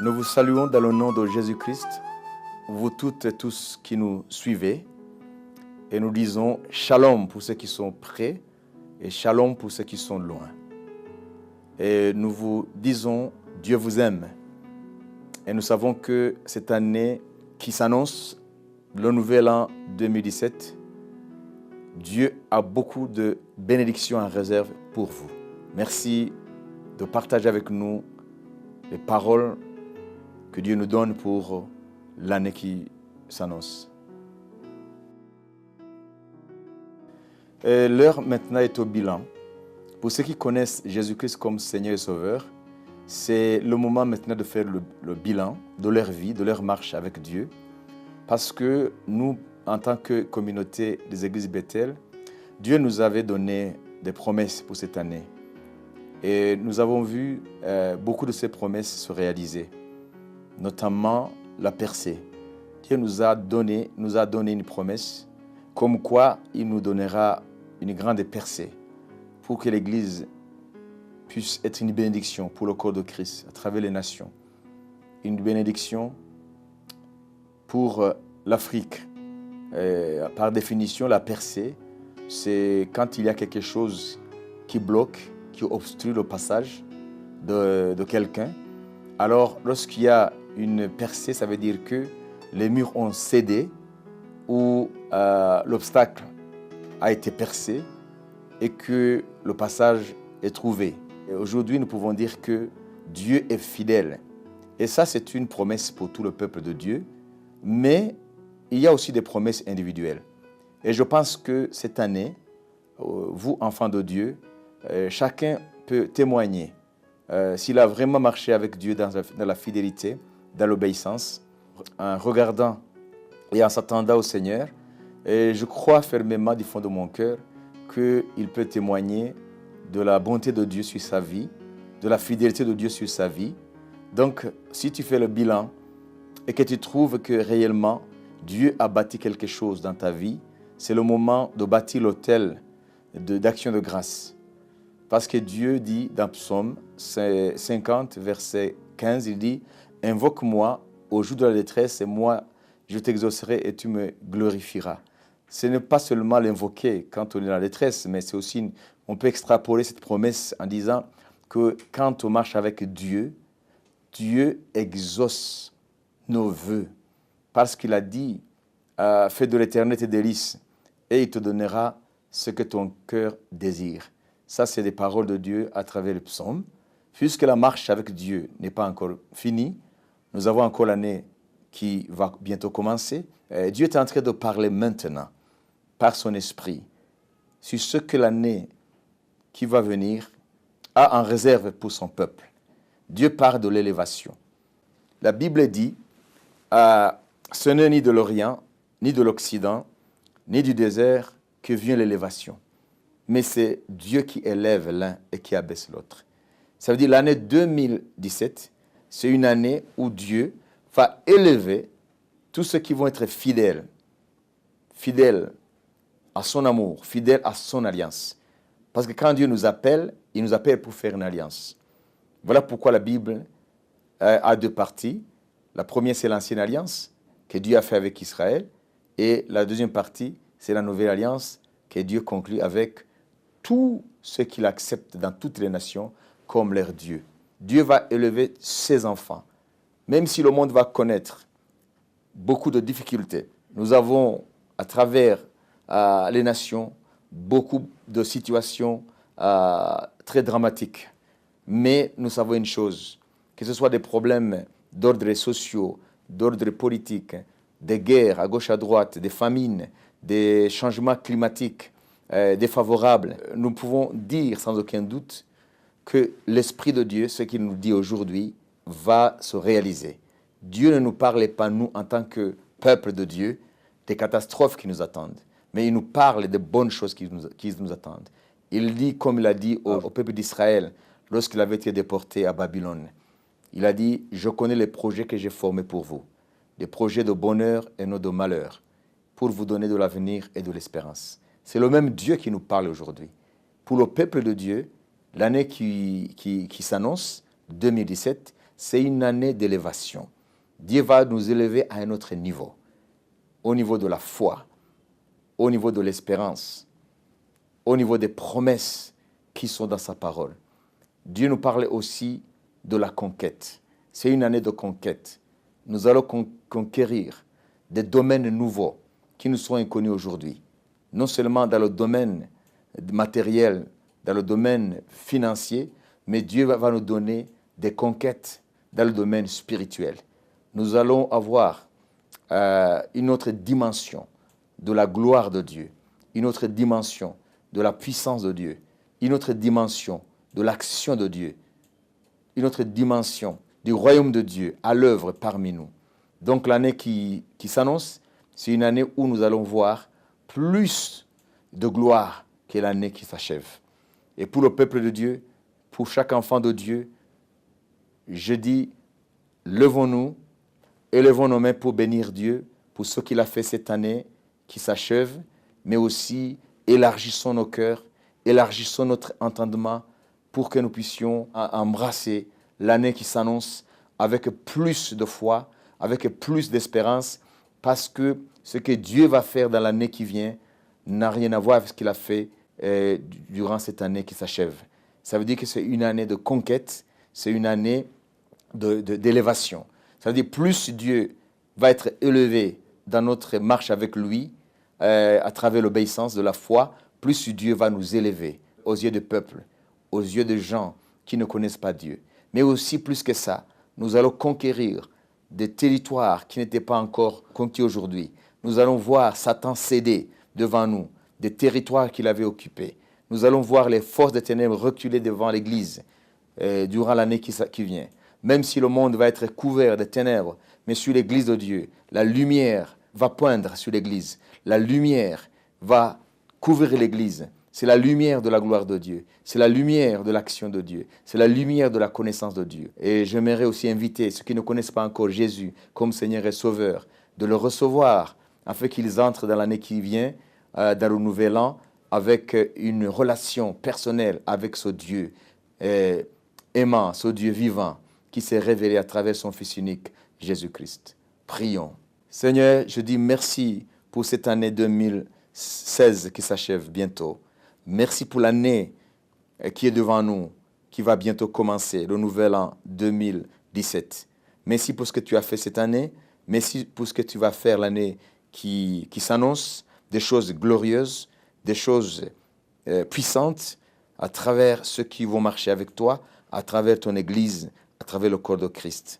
Nous vous saluons dans le nom de Jésus-Christ, vous toutes et tous qui nous suivez, et nous disons shalom pour ceux qui sont près et shalom pour ceux qui sont loin. Et nous vous disons Dieu vous aime. Et nous savons que cette année qui s'annonce, le nouvel an 2017, Dieu a beaucoup de bénédictions en réserve pour vous. Merci de partager avec nous les paroles que Dieu nous donne pour l'année qui s'annonce. L'heure maintenant est au bilan. Pour ceux qui connaissent Jésus-Christ comme Seigneur et Sauveur, c'est le moment maintenant de faire le bilan de leur vie, de leur marche avec Dieu. Parce que nous, en tant que communauté des églises Bethel, Dieu nous avait donné des promesses pour cette année. Et nous avons vu beaucoup de ces promesses se réaliser, notamment la percée. Dieu nous a donné une promesse, comme quoi il nous donnera une grande percée pour que l'Église puisse être une bénédiction pour le corps de Christ à travers les nations. Une bénédiction pour l'Afrique. Par définition, la percée, c'est quand il y a quelque chose qui bloque, qui obstrue le passage de quelqu'un. Alors, lorsqu'il y a une percée, ça veut dire que les murs ont cédé ou l'obstacle a été percé et que le passage est trouvé. Et aujourd'hui, nous pouvons dire que Dieu est fidèle. Et ça, c'est une promesse pour tout le peuple de Dieu. Mais il y a aussi des promesses individuelles. Et je pense que cette année, vous, enfants de Dieu, chacun peut témoigner s'il a vraiment marché avec Dieu dans la fidélité, dans l'obéissance, en regardant et en s'attendant au Seigneur. Et je crois fermement du fond de mon cœur qu'il peut témoigner de la bonté de Dieu sur sa vie, de la fidélité de Dieu sur sa vie. Donc, si tu fais le bilan et que tu trouves que réellement Dieu a bâti quelque chose dans ta vie, c'est le moment de bâtir l'autel d'action de grâce. Parce que Dieu dit dans Psaume 50, verset 15, il dit « Invoque-moi au jour de la détresse et moi, je t'exaucerai et tu me glorifieras. » Ce n'est pas seulement l'invoquer quand on est dans la détresse, mais c'est aussi, on peut extrapoler cette promesse en disant que quand on marche avec Dieu, Dieu exauce nos vœux. Parce qu'il a dit « Fais de l'éternel tes délices et il te donnera ce que ton cœur désire. » Ça, c'est des paroles de Dieu à travers le psaume. Puisque la marche avec Dieu n'est pas encore finie, nous avons encore l'année qui va bientôt commencer. Dieu est en train de parler maintenant, par son esprit, sur ce que l'année qui va venir a en réserve pour son peuple. Dieu parle de l'élévation. La Bible dit, ce n'est ni de l'Orient, ni de l'Occident, ni du désert que vient l'élévation. Mais c'est Dieu qui élève l'un et qui abaisse l'autre. Ça veut dire l'année 2017, c'est une année où Dieu va élever tous ceux qui vont être fidèles à son amour, fidèles à son alliance. Parce que quand Dieu nous appelle, il nous appelle pour faire une alliance. Voilà pourquoi la Bible a deux parties. La première, c'est l'ancienne alliance que Dieu a fait avec Israël. Et la deuxième partie, c'est la nouvelle alliance que Dieu conclut avec tous ceux qu'il accepte dans toutes les nations comme leur Dieu. Dieu va élever ses enfants. Même si le monde va connaître beaucoup de difficultés, nous avons à travers les nations beaucoup de situations très dramatiques. Mais nous savons une chose, que ce soit des problèmes d'ordre sociaux, d'ordre politique, des guerres à gauche à droite, des famines, des changements climatiques défavorables, nous pouvons dire sans aucun doute que l'Esprit de Dieu, ce qu'il nous dit aujourd'hui, va se réaliser. Dieu ne nous parle pas, nous, en tant que peuple de Dieu, des catastrophes qui nous attendent, mais il nous parle des bonnes choses qui nous attendent. Il dit, comme il a dit au peuple d'Israël, lorsqu'il avait été déporté à Babylone, il a dit, « Je connais les projets que j'ai formés pour vous, des projets de bonheur et non de malheur, pour vous donner de l'avenir et de l'espérance. » C'est le même Dieu qui nous parle aujourd'hui. Pour le peuple de Dieu, l'année qui s'annonce, 2017, c'est une année d'élévation. Dieu va nous élever à un autre niveau, au niveau de la foi, au niveau de l'espérance, au niveau des promesses qui sont dans sa parole. Dieu nous parlait aussi de la conquête. C'est une année de conquête. Nous allons conquérir des domaines nouveaux qui nous sont inconnus aujourd'hui. Non seulement dans le domaine matériel, dans le domaine financier, mais Dieu va nous donner des conquêtes dans le domaine spirituel. Nous allons avoir une autre dimension de la gloire de Dieu, une autre dimension de la puissance de Dieu, une autre dimension de l'action de Dieu, une autre dimension du royaume de Dieu à l'œuvre parmi nous. Donc l'année qui s'annonce, c'est une année où nous allons voir plus de gloire que l'année qui s'achève. Et pour le peuple de Dieu, pour chaque enfant de Dieu, je dis, levons-nous, élevons nos mains pour bénir Dieu, pour ce qu'il a fait cette année qui s'achève, mais aussi élargissons nos cœurs, élargissons notre entendement pour que nous puissions embrasser l'année qui s'annonce avec plus de foi, avec plus d'espérance, parce que ce que Dieu va faire dans l'année qui vient n'a rien à voir avec ce qu'il a fait durant cette année qui s'achève. Ça veut dire que c'est une année de conquête, c'est une année d'élévation. Ça veut dire plus Dieu va être élevé dans notre marche avec lui, à travers l'obéissance de la foi, plus Dieu va nous élever aux yeux du peuple, aux yeux des gens qui ne connaissent pas Dieu. Mais aussi, plus que ça, nous allons conquérir des territoires qui n'étaient pas encore conquis aujourd'hui. Nous allons voir Satan céder devant nous, des territoires qu'il avait occupés. Nous allons voir les forces des ténèbres reculer devant l'Église durant l'année qui vient. Même si le monde va être couvert de ténèbres, mais sur l'Église de Dieu, la lumière va poindre sur l'Église. La lumière va couvrir l'Église. C'est la lumière de la gloire de Dieu. C'est la lumière de l'action de Dieu. C'est la lumière de la connaissance de Dieu. Et j'aimerais aussi inviter ceux qui ne connaissent pas encore Jésus comme Seigneur et Sauveur, de le recevoir afin qu'ils entrent dans l'année qui vient, dans le nouvel an, avec une relation personnelle avec ce Dieu aimant, ce Dieu vivant, qui s'est révélé à travers son Fils unique, Jésus-Christ. Prions. Seigneur, je dis merci pour cette année 2016 qui s'achève bientôt. Merci pour l'année qui est devant nous, qui va bientôt commencer, le nouvel an 2017. Merci pour ce que tu as fait cette année. Merci pour ce que tu vas faire l'année qui s'annonce, des choses glorieuses, des choses puissantes à travers ceux qui vont marcher avec toi, à travers ton Église, à travers le corps de Christ.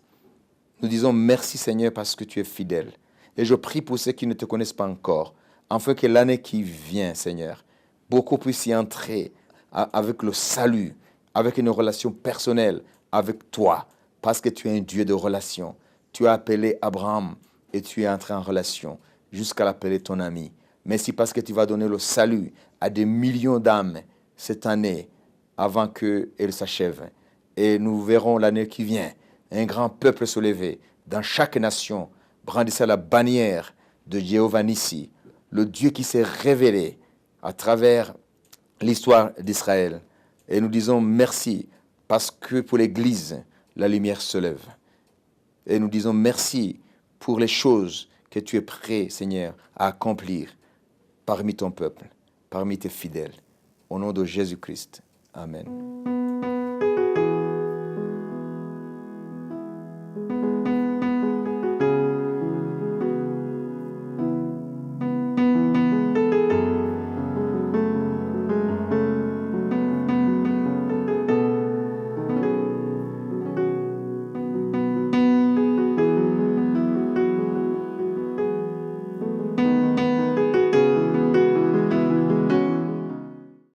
Nous disons merci Seigneur parce que tu es fidèle. Et je prie pour ceux qui ne te connaissent pas encore, afin que l'année qui vient, Seigneur, beaucoup puissent y entrer avec le salut, avec une relation personnelle avec toi, parce que tu es un Dieu de relation. Tu as appelé Abraham et tu es entré en relation jusqu'à l'appeler ton ami. Merci parce que tu vas donner le salut à des millions d'âmes cette année avant qu'elle s'achève. Et nous verrons l'année qui vient un grand peuple se lever dans chaque nation, brandissant la bannière de Jéhovah Nissi, le Dieu qui s'est révélé à travers l'histoire d'Israël. Et nous disons merci parce que pour l'Église, la lumière se lève. Et nous disons merci pour les choses que tu es prêt, Seigneur, à accomplir parmi ton peuple, parmi tes fidèles. Au nom de Jésus-Christ. Amen.